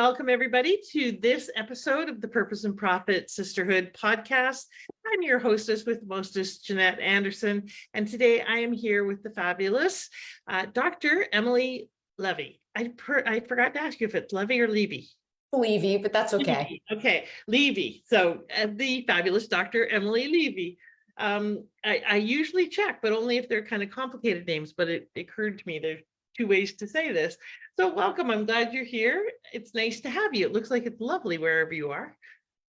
welcome everybody to this episode of the Purpose and Profit Sisterhood podcast. I'm your hostess with mostest, Jeanette Anderson, and today I am here with the fabulous Dr. Emily Levy. I forgot to ask you if it's Levy or Levy. Levy, but that's okay. Okay, Levy. So the fabulous Dr. Emily Levy. I usually check, but only if they're kind of complicated names, but it occurred to me there's two ways to say this. So welcome, I'm glad you're here. It's nice to have you. It looks like it's lovely wherever you are.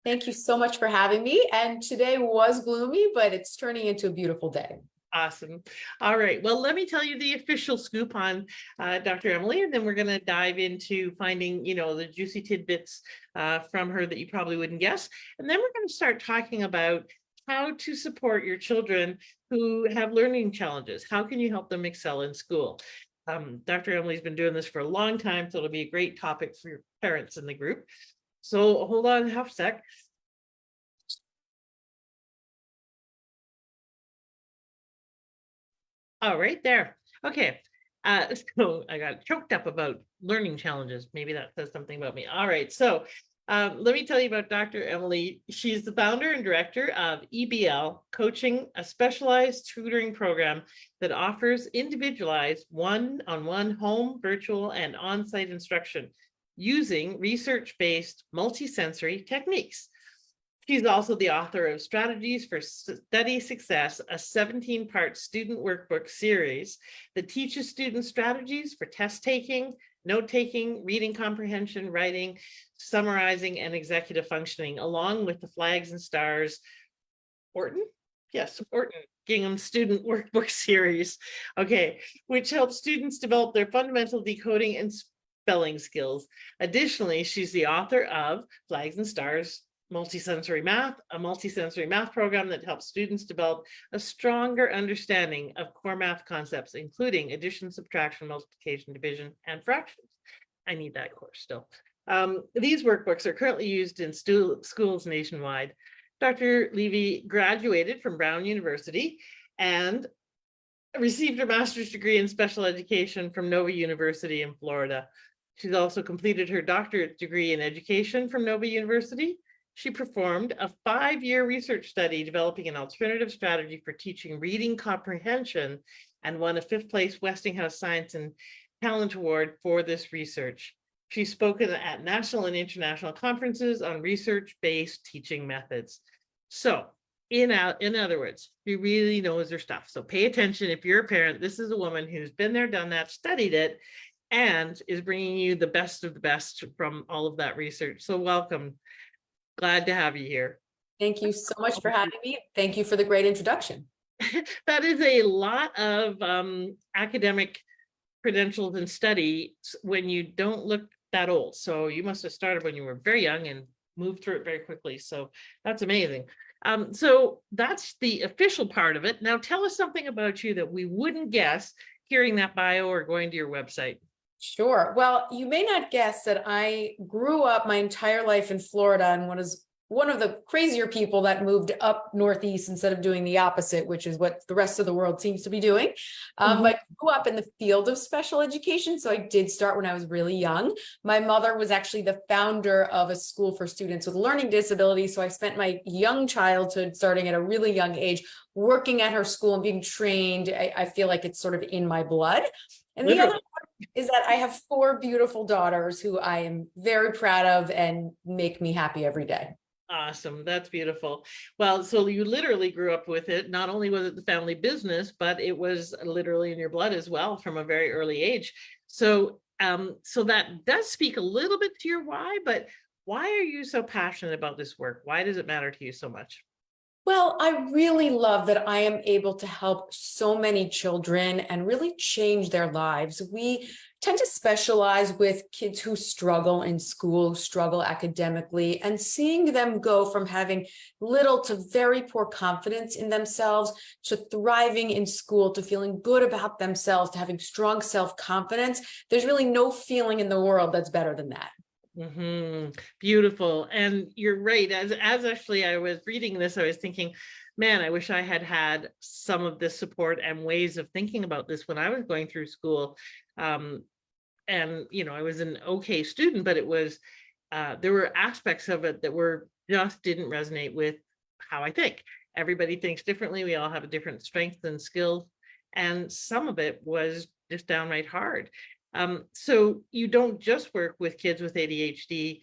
Thank you so much for having me. And today was gloomy, but it's turning into a beautiful day. Awesome. All right. Well, let me tell you the official scoop on Dr. Emily, and then we're going to dive into finding, the juicy tidbits from her that you probably wouldn't guess. And then we're going to start talking about how to support your children who have learning challenges. How can you help them excel in school? Dr. Emily's been doing this for a long time, so it'll be a great topic for your parents in the group. So hold on half a sec. Oh, right there. Okay. So I got choked up about learning challenges. Maybe that says something about me. All right. So let me tell you about Dr. Emily. She's the founder and director of EBL Coaching, a specialized tutoring program that offers individualized one-on-one home, virtual, and on-site instruction using research-based multisensory techniques. She's also the author of Strategies for Study Success, a 17-part student workbook series that teaches students strategies for test taking, note-taking, reading comprehension, writing, summarizing, and executive functioning, along with the Flags and Stars Orton Gillingham student workbook series, which helps students develop their fundamental decoding and spelling skills. Additionally, she's the author of Flags and Stars Multisensory Math, a multisensory math program that helps students develop a stronger understanding of core math concepts, including addition, subtraction, multiplication, division, and fractions. I need that course still. These workbooks are currently used in schools nationwide. Dr. Levy graduated from Brown University and received her master's degree in special education from Nova University in Florida. She's also completed her doctorate degree in education from Nova University. She performed a 5-year research study developing an alternative strategy for teaching reading comprehension and won a 5th place Westinghouse Science and Talent Award for this research. She's spoken at national and international conferences on research-based teaching methods. So in other words, she really knows her stuff. So pay attention. If you're a parent, this is a woman who's been there, done that, studied it, and is bringing you the best of the best from all of that research. So welcome. Glad to have you here. Thank you so much for having me. Thank you for the great introduction. That is a lot of academic credentials and study when you don't look that old. So you must have started when you were very young and moved through it very quickly. So that's amazing. So that's the official part of it. Now tell us something about you that we wouldn't guess hearing that bio or going to your website. Sure. Well, you may not guess that I grew up my entire life in Florida and was one of the crazier people that moved up Northeast instead of doing the opposite, which is what the rest of the world seems to be doing. But I grew up in the field of special education. So I did start when I was really young. My mother was actually the founder of a school for students with learning disabilities. So I spent my young childhood, starting at a really young age, working at her school and being trained. I feel like it's sort of in my blood. And the other one is that I have 4 beautiful daughters who I am very proud of and make me happy every day. Awesome. That's beautiful. Well, so you literally grew up with it. Not only was it the family business, but it was literally in your blood as well from a very early age. So, so that does speak a little bit to your why, but why are you so passionate about this work? Why does it matter to you so much? Well, I really love that I am able to help so many children and really change their lives. We tend to specialize with kids who struggle in school, struggle academically, and seeing them go from having little to very poor confidence in themselves to thriving in school, to feeling good about themselves, to having strong self-confidence. There's really no feeling in the world that's better than that. Beautiful. And you're right. As actually I was reading this, I was thinking, man, I wish I had had some of this support and ways of thinking about this when I was going through school. and I was an okay student, but it was there were aspects of it that were just didn't resonate with how I think. Everybody thinks differently. We all have a different strengths and skills, and some of it was just downright hard. So you don't just work with kids with ADHD,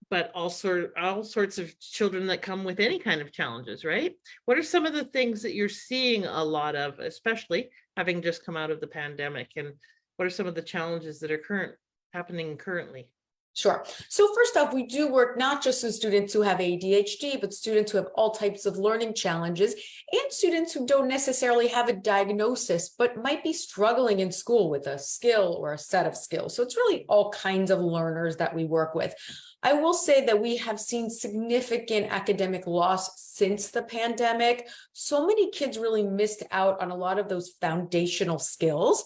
but all sorts of children that come with any kind of challenges, right? What are some of the things that you're seeing a lot of, especially having just come out of the pandemic, and what are some of the challenges that are happening currently? Sure. So first off, we do work not just with students who have ADHD, but students who have all types of learning challenges and students who don't necessarily have a diagnosis, but might be struggling in school with a skill or a set of skills. So it's really all kinds of learners that we work with. I will say that we have seen significant academic loss since the pandemic. So many kids really missed out on a lot of those foundational skills.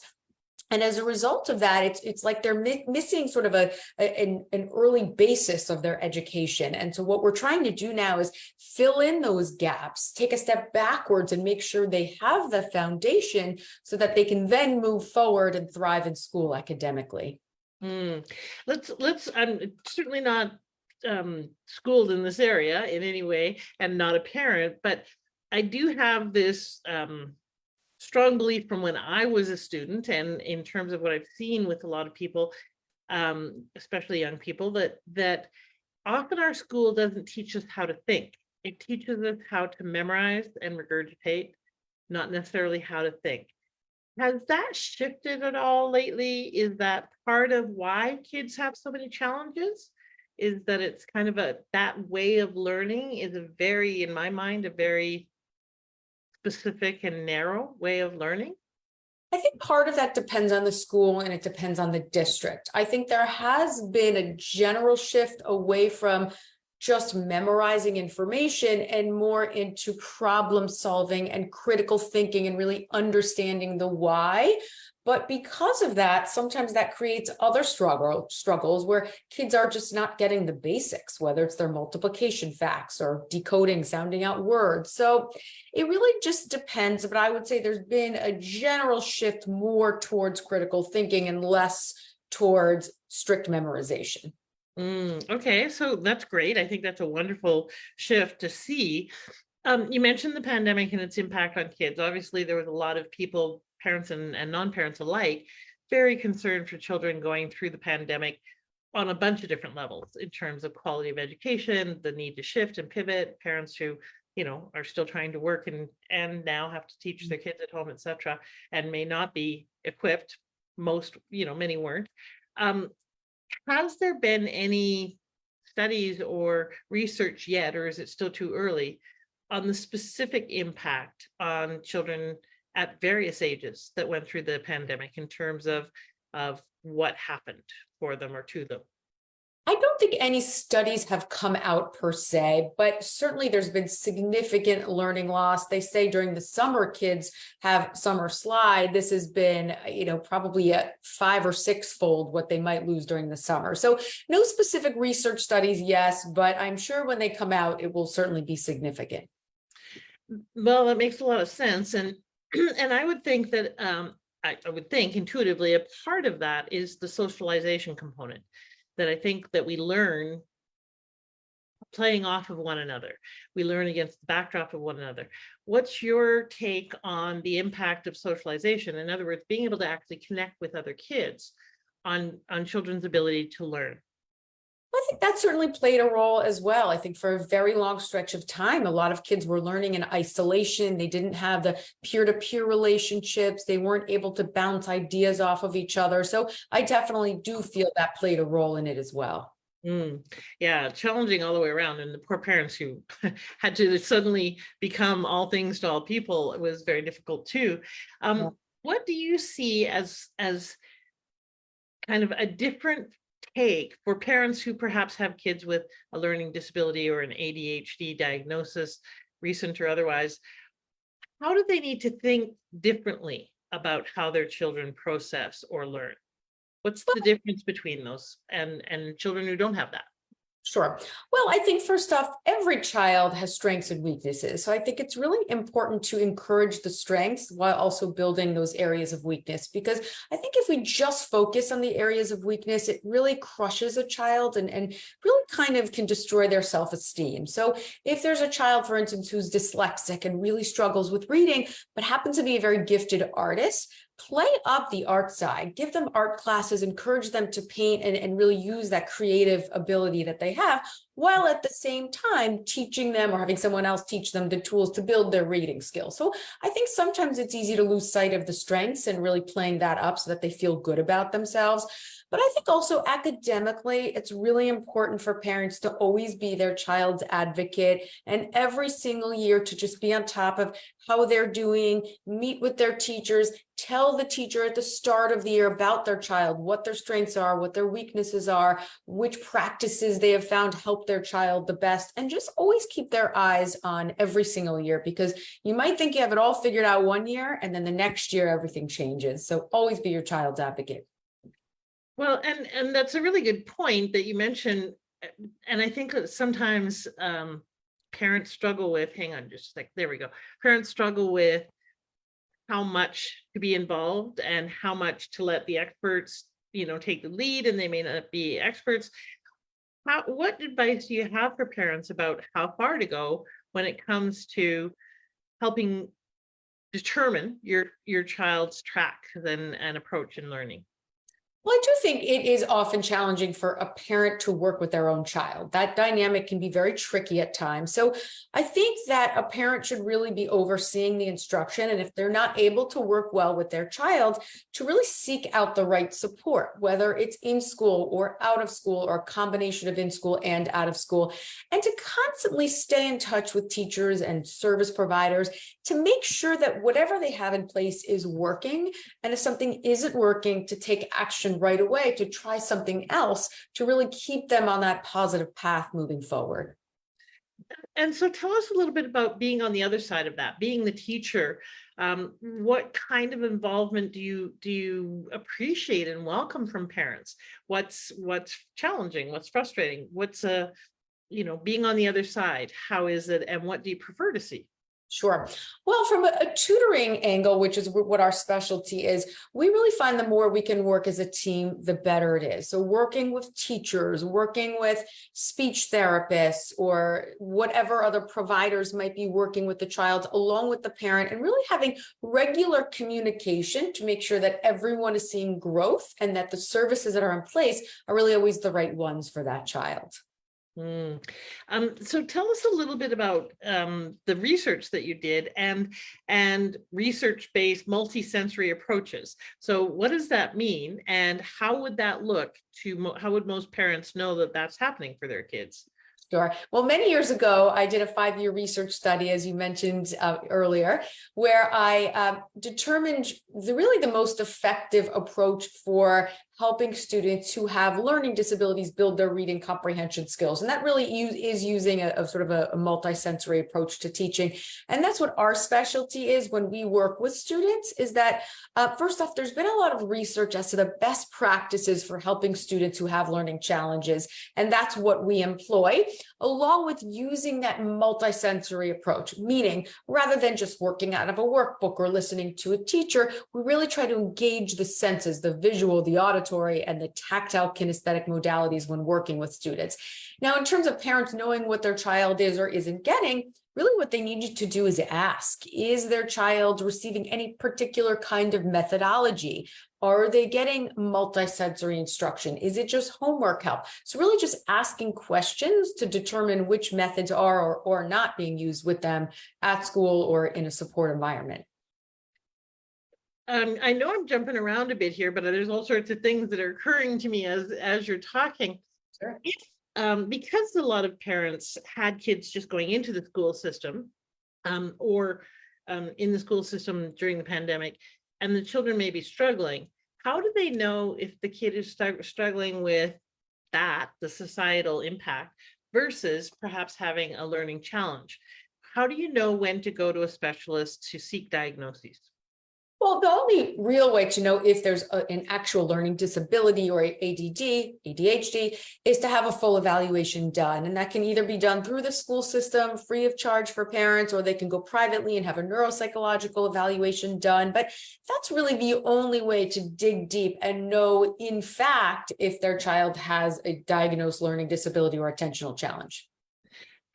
And as a result of that, it's like they're missing sort of an early basis of their education. And so what we're trying to do now is fill in those gaps, take a step backwards and make sure they have the foundation so that they can then move forward and thrive in school academically. I'm certainly not schooled in this area in any way and not a parent, but I do have this strong belief from when I was a student, and in terms of what I've seen with a lot of people, especially young people, that often our school doesn't teach us how to think. It teaches us how to memorize and regurgitate, not necessarily how to think. Has that shifted at all lately? Is that part of why kids have so many challenges? Is that it's kind of that way of learning is in my mind, a very specific and narrow way of learning? I think part of that depends on the school and it depends on the district. I think there has been a general shift away from just memorizing information and more into problem solving and critical thinking and really understanding the why. But because of that, sometimes that creates other struggles where kids are just not getting the basics, whether it's their multiplication facts or decoding, sounding out words. So it really just depends. But I would say there's been a general shift more towards critical thinking and less towards strict memorization. Okay, so that's great. I think that's a wonderful shift to see. You mentioned the pandemic and its impact on kids. Obviously, there was a lot of people, parents and non-parents alike, very concerned for children going through the pandemic on a bunch of different levels in terms of quality of education, the need to shift and pivot, parents who, are still trying to work and now have to teach their kids at home, etc., and may not be equipped. Most, many weren't. Has there been any studies or research yet, or is it still too early, on the specific impact on children at various ages that went through the pandemic in terms of what happened for them or to them? I don't think any studies have come out per se, but certainly there's been significant learning loss. They say during the summer, kids have summer slide. This has been, probably a 5 or 6-fold what they might lose during the summer. So no specific research studies, yes, but I'm sure when they come out, it will certainly be significant. Well, that makes a lot of sense. And and I would think that I would think intuitively a part of that is the socialization component, that I think that we learn playing off of one another. We learn against the backdrop of one another. What's your take on the impact of socialization? In other words, being able to actually connect with other kids on children's ability to learn. I think that certainly played a role as well. I think for a very long stretch of time, a lot of kids were learning in isolation. They didn't have the peer-to-peer relationships. They weren't able to bounce ideas off of each other. So I definitely do feel that played a role in it as well. Yeah, challenging all the way around. And the poor parents who had to suddenly become all things to all people, it was very difficult too. Yeah. What do you see as kind of a different take for parents who perhaps have kids with a learning disability or an ADHD diagnosis, recent or otherwise? How do they need to think differently about how their children process or learn? What's the difference between those and children who don't have that? Sure. Well, I think first off, every child has strengths and weaknesses. So I think it's really important to encourage the strengths while also building those areas of weakness. Because I think if we just focus on the areas of weakness, it really crushes a child and really kind of can destroy their self-esteem. So if there's a child, for instance, who's dyslexic and really struggles with reading, but happens to be a very gifted artist, play up the art side, give them art classes, encourage them to paint and really use that creative ability that they have, while at the same time teaching them or having someone else teach them the tools to build their reading skills. So I think sometimes it's easy to lose sight of the strengths and really playing that up so that they feel good about themselves. But I think also academically, it's really important for parents to always be their child's advocate and every single year to just be on top of how they're doing, meet with their teachers, tell the teacher at the start of the year about their child, what their strengths are, what their weaknesses are, which practices they have found help their child the best, and just always keep their eyes on every single year, because you might think you have it all figured out one year and then the next year everything changes. So always be your child's advocate. Well, and that's a really good point that you mentioned. And I think that sometimes parents struggle with, hang on, just like, there we go. Parents struggle with how much to be involved and how much to let the experts, take the lead, and they may not be experts. What advice do you have for parents about how far to go when it comes to helping determine your child's track and approach in learning? Well, I do think it is often challenging for a parent to work with their own child. That dynamic can be very tricky at times. So I think that a parent should really be overseeing the instruction. And if they're not able to work well with their child, to really seek out the right support, whether it's in school or out of school or a combination of in school and out of school, and to constantly stay in touch with teachers and service providers to make sure that whatever they have in place is working. And if something isn't working, to take action right away, to try something else, to really keep them on that positive path moving forward. And so tell us a little bit about being on the other side of that, being the teacher. What kind of involvement do you appreciate and welcome from parents? What's challenging? What's frustrating? What's being on the other side? How is it? And what do you prefer to see? Sure. Well, from a tutoring angle, which is what our specialty is, we really find the more we can work as a team, the better it is. So working with teachers, working with speech therapists, or whatever other providers might be working with the child along with the parent, and really having regular communication to make sure that everyone is seeing growth and that the services that are in place are really always the right ones for that child. Mm. So tell us a little bit about the research that you did and research-based multisensory approaches. So what does that mean, and how would that look how would most parents know that that's happening for their kids? Sure. Well, many years ago, I did a 5-year research study, as you mentioned earlier, where I determined really the most effective approach for helping students who have learning disabilities build their reading comprehension skills. And that really is using a sort of a multisensory approach to teaching. And that's what our specialty is when we work with students, is that first off, there's been a lot of research as to the best practices for helping students who have learning challenges. And that's what we employ, along with using that multisensory approach, meaning rather than just working out of a workbook or listening to a teacher, we really try to engage the senses, the visual, the auditory, and the tactile kinesthetic modalities when working with students. Now, in terms of parents knowing what their child is or isn't getting, really what they need you to do is ask, is their child receiving any particular kind of methodology? Are they getting multisensory instruction? Is it just homework help? So really just asking questions to determine which methods are or not being used with them at school or in a support environment. I know I'm jumping around a bit here, but there's all sorts of things that are occurring to me as you're talking. Sure. Because a lot of parents had kids just going into the school system, or in the school system during the pandemic, and the children may be struggling, how do they know if the kid is struggling with the societal impact, versus perhaps having a learning challenge? How do you know when to go to a specialist to seek diagnoses? Well, the only real way to know if there's an actual learning disability or ADD, ADHD, is to have a full evaluation done. And that can either be done through the school system, free of charge for parents, or they can go privately and have a neuropsychological evaluation done. But that's really the only way to dig deep and know, in fact, if their child has a diagnosed learning disability or attentional challenge.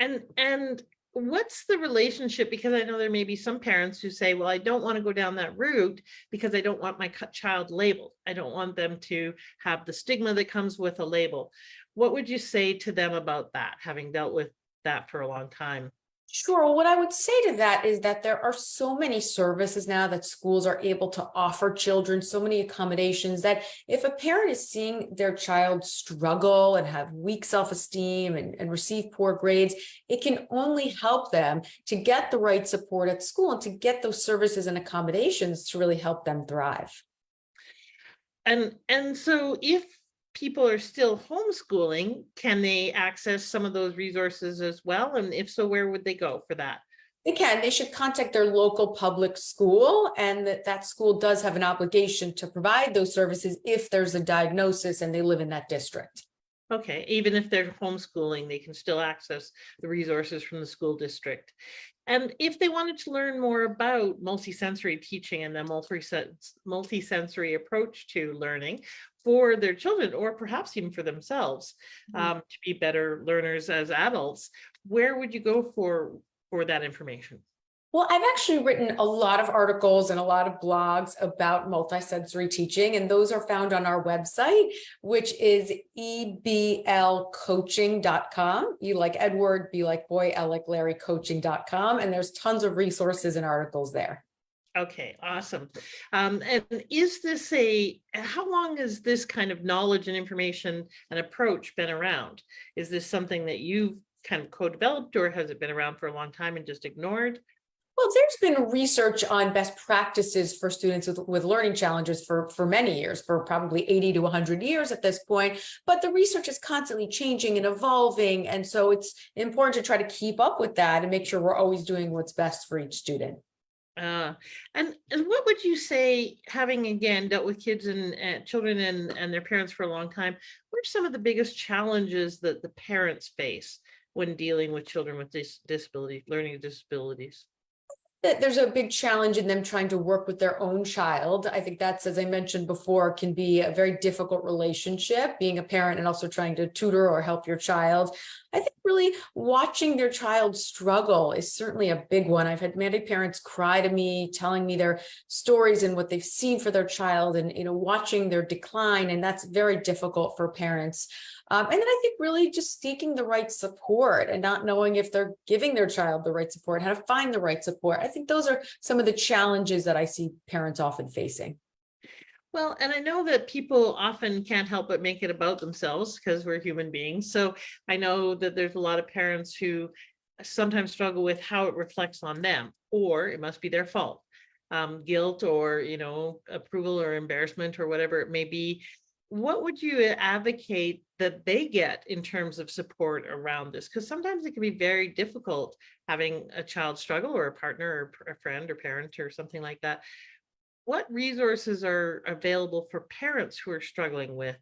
And what's the relationship? Because I know there may be some parents who say, well, I don't want to go down that route because I don't want my child labeled. I don't want them to have the stigma that comes with a label. What would you say to them about that, having dealt with that for a long time? Sure. What I would say to that is that there are so many services now that schools are able to offer children, so many accommodations, that if a parent is seeing their child struggle and have weak self-esteem and receive poor grades, it can only help them to get the right support at school and to get those services and accommodations to really help them thrive. And so if people are still homeschooling, can they access some of those resources as well? And if so, where would they go for that? They can. They should contact their local public school, and that school does have an obligation to provide those services if there's a diagnosis and they live in that district. Okay, even if they're homeschooling, they can still access the resources from the school district. And if they wanted to learn more about multisensory teaching and the multisensory approach to learning for their children, or perhaps even for themselves, to be better learners as adults, where would you go for that information? Well, I've actually written a lot of articles and a lot of blogs about multisensory teaching, and those are found on our website, which is eblcoaching.com. E like Edward, B like boy, L like Larry, coaching.com. And there's tons of resources and articles there. Okay, awesome. And is this how long has this kind of knowledge and information and approach been around? Is this something that you've kind of co-developed, or has it been around for a long time and just ignored? Well, there's been research on best practices for students with learning challenges for many years, for probably 80 to 100 years at this point. But the research is constantly changing and evolving. And so it's important to try to keep up with that and make sure we're always doing what's best for each student. And what would you say, having again dealt with kids and children and their parents for a long time, what are some of the biggest challenges that the parents face when dealing with children with disabilities, learning disabilities? That there's a big challenge in them trying to work with their own child. I think that's, as I mentioned before, can be a very difficult relationship, being a parent and also trying to tutor or help your child. I think really watching their child struggle is certainly a big one. I've had many parents cry to me, telling me their stories and what they've seen for their child, and watching their decline, and that's very difficult for parents. And then I think really just seeking the right support and not knowing if they're giving their child the right support, how to find the right support. I think those are some of the challenges that I see parents often facing. Well, and I know that people often can't help but make it about themselves because we're human beings. So I know that there's a lot of parents who sometimes struggle with how it reflects on them, or it must be their fault. Guilt or, approval or embarrassment or whatever it may be. What would you advocate that they get in terms of support around this? Because sometimes it can be very difficult having a child struggle, or a partner or a friend or parent or something like that. What resources are available for parents who are struggling with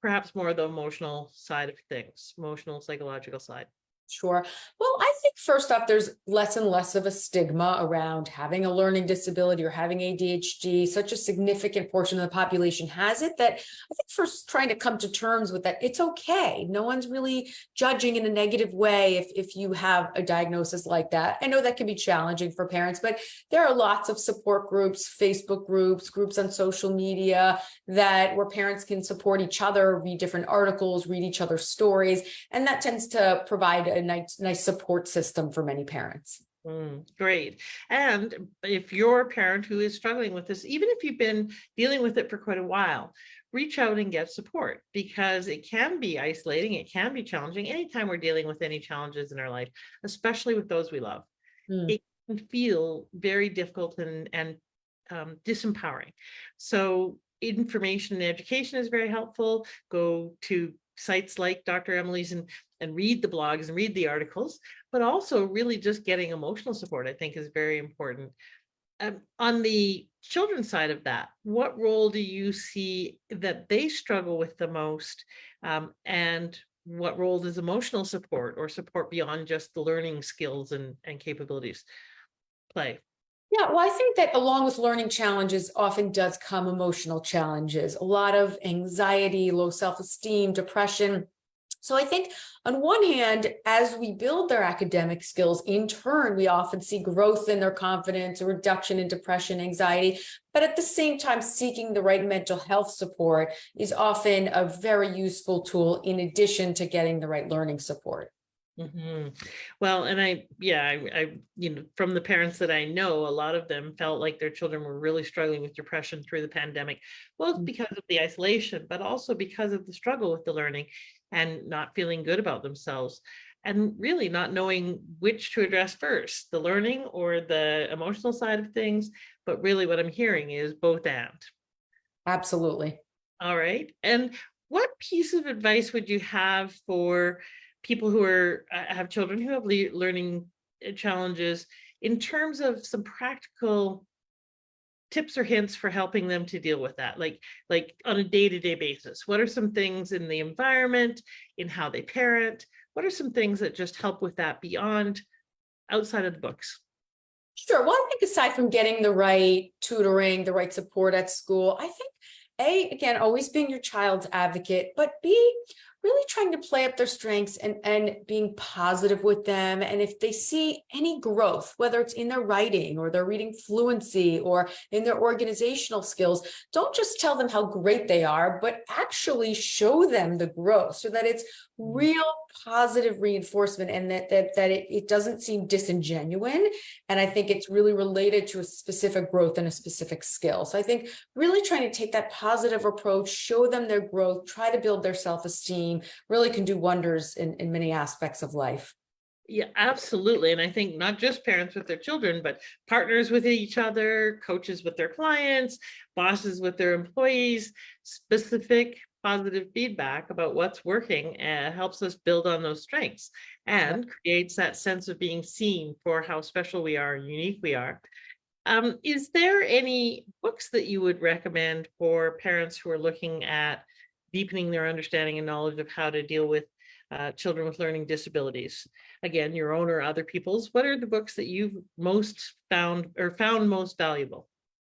perhaps more of the emotional side of things, emotional, psychological side? Sure. Well, I think first off, there's less and less of a stigma around having a learning disability or having ADHD. Such a significant portion of the population has it that I think first trying to come to terms with that, it's okay. No one's really judging in a negative way if you have a diagnosis like that. I know that can be challenging for parents, but there are lots of support groups, Facebook groups, groups on social media where parents can support each other, read different articles, read each other's stories, and that tends to provide a nice support system for many parents. Great. And if you're a parent who is struggling with this, even if you've been dealing with it for quite a while, reach out and get support, because it can be isolating. It can be challenging anytime we're dealing with any challenges in our life, especially with those we love. It can feel very difficult and disempowering. So information and education is very helpful. Go to sites like Dr. Emily's and read the blogs and read the articles, but also really just getting emotional support, I think, is very important. On the children's side of that, what role do you see that they struggle with the most? And what role does emotional support or support beyond just the learning skills and capabilities play? Yeah, well, I think that along with learning challenges often does come emotional challenges, a lot of anxiety, low self-esteem, depression. So I think on one hand, as we build their academic skills, in turn, we often see growth in their confidence, a reduction in depression, anxiety. But at the same time, seeking the right mental health support is often a very useful tool in addition to getting the right learning support. Mhm. Well, and from the parents that I know, a lot of them felt like their children were really struggling with depression through the pandemic, both because of the isolation, but also because of the struggle with the learning and not feeling good about themselves and really not knowing which to address first, the learning or the emotional side of things. But really, what I'm hearing is both and. Absolutely. All right. And what piece of advice would you have for people who have children who have learning challenges in terms of some practical tips or hints for helping them to deal with that? Like on a day-to-day basis. What are some things in the environment, in how they parent? What are some things that just help with that beyond outside of the books? Sure. Well, I think aside from getting the right tutoring, the right support at school, I think again, always being your child's advocate, but B, really trying to play up their strengths and being positive with them. And if they see any growth, whether it's in their writing or their reading fluency or in their organizational skills, don't just tell them how great they are, but actually show them the growth so that it's real positive reinforcement and that it doesn't seem disingenuous. And I think it's really related to a specific growth and a specific skill. So I think really trying to take that positive approach, show them their growth, try to build their self-esteem, really can do wonders in many aspects of life. Yeah, absolutely. And I think not just parents with their children, but partners with each other, coaches with their clients, bosses with their employees, specific positive feedback about what's working and helps us build on those strengths and creates that sense of being seen for how special we are and unique we are. Is there any books that you would recommend for parents who are looking at deepening their understanding and knowledge of how to deal with children with learning disabilities? Again, your own or other people's. What are the books that you've most found most valuable?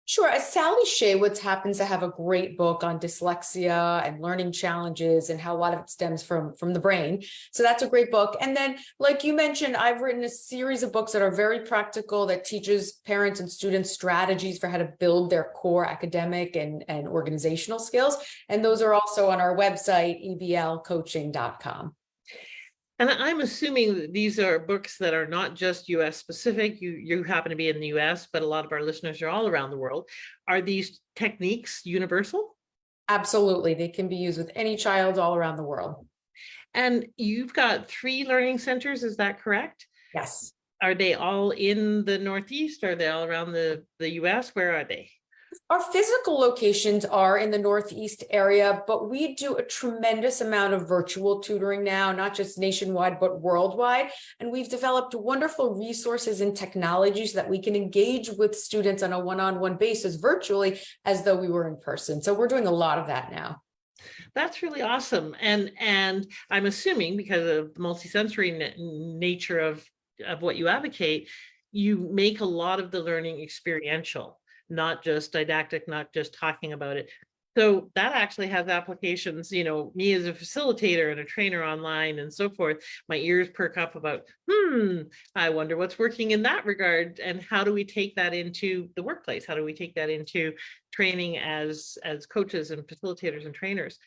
Sure. As Sally Shaywitz happens to have a great book on dyslexia and learning challenges and how a lot of it stems from the brain. So that's a great book. And then, like you mentioned, I've written a series of books that are very practical that teaches parents and students strategies for how to build their core academic and organizational skills. And those are also on our website, eblcoaching.com. And I'm assuming that these are books that are not just US specific. You happen to be in the US, but a lot of our listeners are all around the world. Are these techniques universal? Absolutely. They can be used with any child all around the world. And you've got 3 learning centers, is that correct? Yes. Are they all in the Northeast? Are they all around the US? Where are they? Our physical locations are in the Northeast area, but we do a tremendous amount of virtual tutoring now, not just nationwide, but worldwide. And we've developed wonderful resources and technologies that we can engage with students on a one-on-one basis virtually as though we were in person. So we're doing a lot of that now. That's really awesome. And I'm assuming because of the multisensory nature of what you advocate, you make a lot of the learning experiential, not just didactic, not just talking about it. So that actually has applications, me as a facilitator and a trainer online and so forth, my ears perk up about, I wonder what's working in that regard. And how do we take that into the workplace? How do we take that into training as coaches and facilitators and trainers?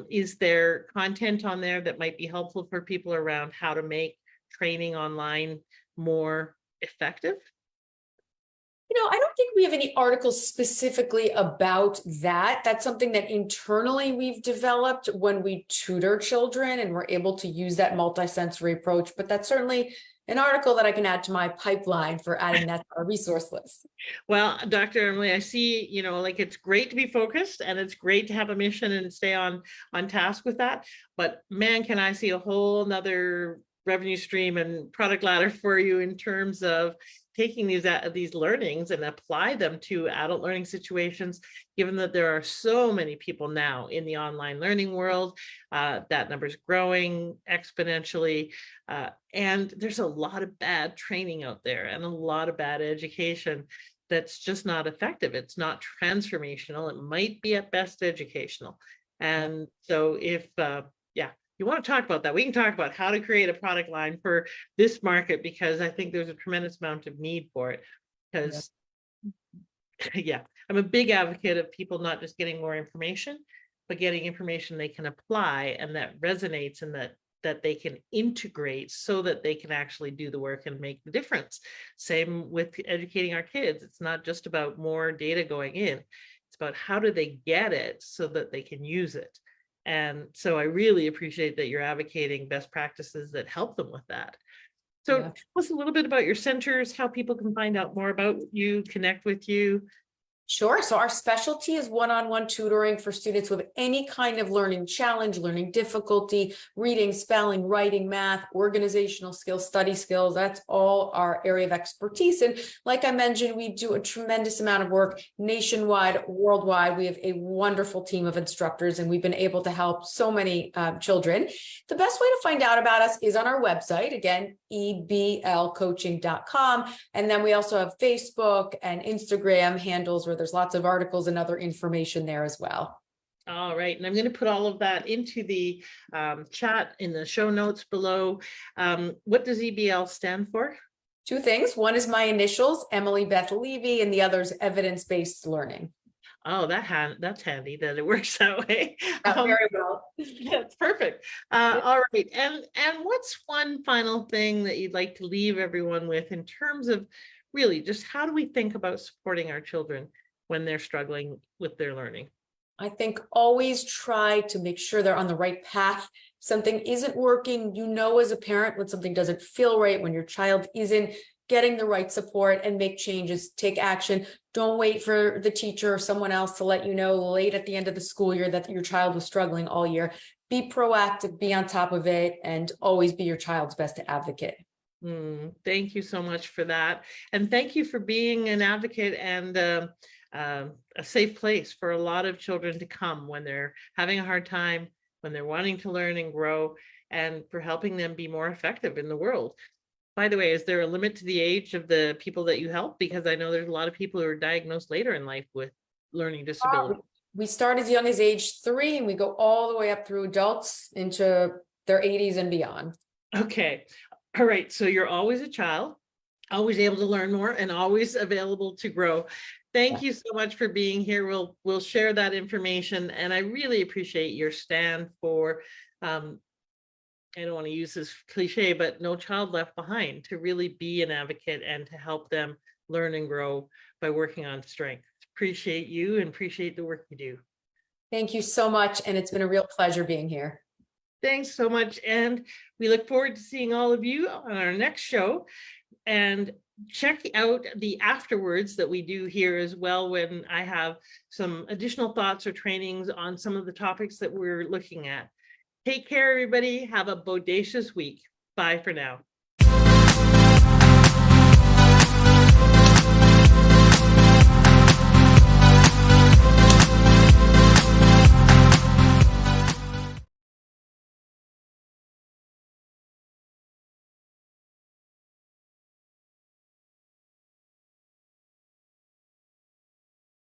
Is there content on there that might be helpful for people around how to make training online more effective? I don't think we have any articles specifically about that. That's something that internally we've developed when we tutor children and we're able to use that multisensory approach. But that's certainly an article that I can add to my pipeline for adding that to our resource list. Well, Dr. Emily, I see, it's great to be focused and it's great to have a mission and stay on task with that. But man, can I see a whole nother revenue stream and product ladder for you in terms of taking these learnings and apply them to adult learning situations, given that there are so many people now in the online learning world. That number is growing exponentially. And there's a lot of bad training out there and a lot of bad education that's just not effective. It's not transformational. It might be at best educational. And so if, you want to talk about that, we can talk about how to create a product line for this market, because I think there's a tremendous amount of need for it. Because, I'm a big advocate of people not just getting more information, but getting information they can apply and that resonates and that they can integrate so that they can actually do the work and make the difference. Same with educating our kids. It's not just about more data going in. It's about how do they get it so that they can use it. And so I really appreciate that you're advocating best practices that help them with that. So tell us a little bit about your centers, how people can find out more about you, connect with you. Sure. So our specialty is one-on-one tutoring for students with any kind of learning challenge, learning difficulty, reading, spelling, writing, math, organizational skills, study skills. That's all our area of expertise. And like I mentioned, we do a tremendous amount of work nationwide, worldwide. We have a wonderful team of instructors, and we've been able to help so many children. The best way to find out about us is on our website, again, eblcoaching.com. And then we also have Facebook and Instagram handles where there's lots of articles and other information there as well. All right. And I'm going to put all of that into the chat in the show notes below. What does EBL stand for? Two things. One is my initials, Emily Beth Levy, and the other is evidence-based learning. Oh, that's handy that it works that way. Very well. That's perfect. All right. And what's one final thing that you'd like to leave everyone with in terms of really just how do we think about supporting our children when they're struggling with their learning? I think always try to make sure they're on the right path. Something isn't working, as a parent, when something doesn't feel right, when your child isn't getting the right support, and make changes, take action. Don't wait for the teacher or someone else to let you know late at the end of the school year that your child was struggling all year. Be proactive, be on top of it, and always be your child's best advocate. Thank you so much for that. And thank you for being an advocate and a safe place for a lot of children to come when they're having a hard time, when they're wanting to learn and grow, and for helping them be more effective in the world. By the way, is there a limit to the age of the people that you help? Because I know there's a lot of people who are diagnosed later in life with learning disability. We start as young as age 3, and we go all the way up through adults into their 80s and beyond. Okay. All right. So you're always a child, always able to learn more, and always available to grow. Thank you so much for being here. We'll share that information, and I really appreciate your stand for I don't want to use this cliche, but no child left behind, to really be an advocate and to help them learn and grow by working on strength. Appreciate you and appreciate the work you do. Thank you so much. And it's been a real pleasure being here. Thanks so much. And we look forward to seeing all of you on our next show. And check out the afterwards that we do here as well, when I have some additional thoughts or trainings on some of the topics that we're looking at. Take care, everybody. Have a bodacious week. Bye for now.